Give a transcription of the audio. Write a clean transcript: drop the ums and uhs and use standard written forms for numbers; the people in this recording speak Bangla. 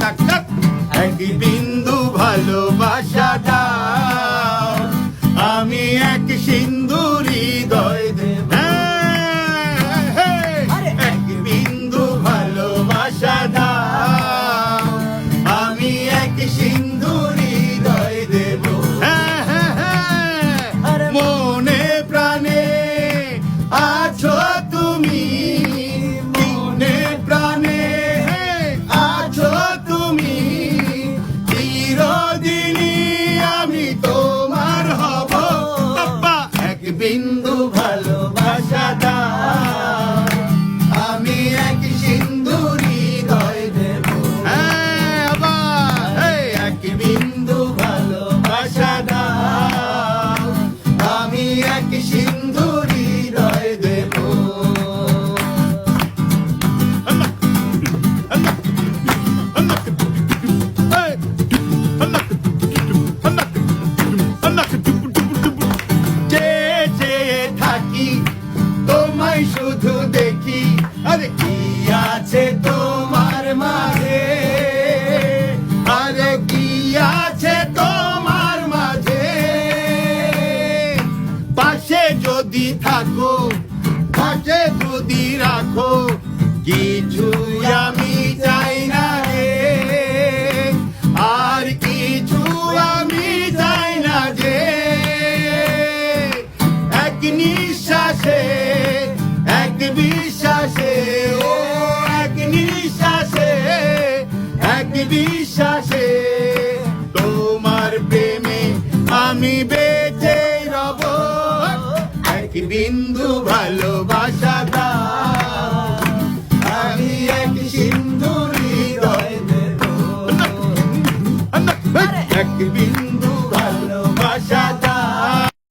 এক বিন্দু ভালোবাসা দাও, আমি এক সিন্ধু হৃদয় দেব। এক বিন্দু ভালোবাসা দাও, আমি এক সিন্ধু হৃদয় দেব। মনে প্রাণে আছো তুমি, মনে প্রাণে আছো তুমি, চিরদিনই আমি তোমার হব। এক বিন্দু ভালোবাসা দাও, আমি এক সিন্ধু হৃদয় দেব। এক বিন্দু ভালোবাসা দাও, আমি এক সিন্ধু হৃদয় দেব। থাকি তোমায় শুধু দেখি, আরে কি আছে তোমার মাঝে, আরে কি আছে তোমার মাঝে। পাশে যদি থাকো, পাশে যদি রাখো, কিছু আমি চাই না রে, আর কিছু আমি চাই না যে। এক নিঃশ্বাসে, এক বিশ্বাসে, ও এক নিঃশ্বাসে, এক বিশ্বাসে, তোমার প্রেমে আমি বেঁচে রব। এক বিন্দু ভালোবাসা দাও, আমি এক সিন্ধু হৃদয় দেব। এক বিন্দু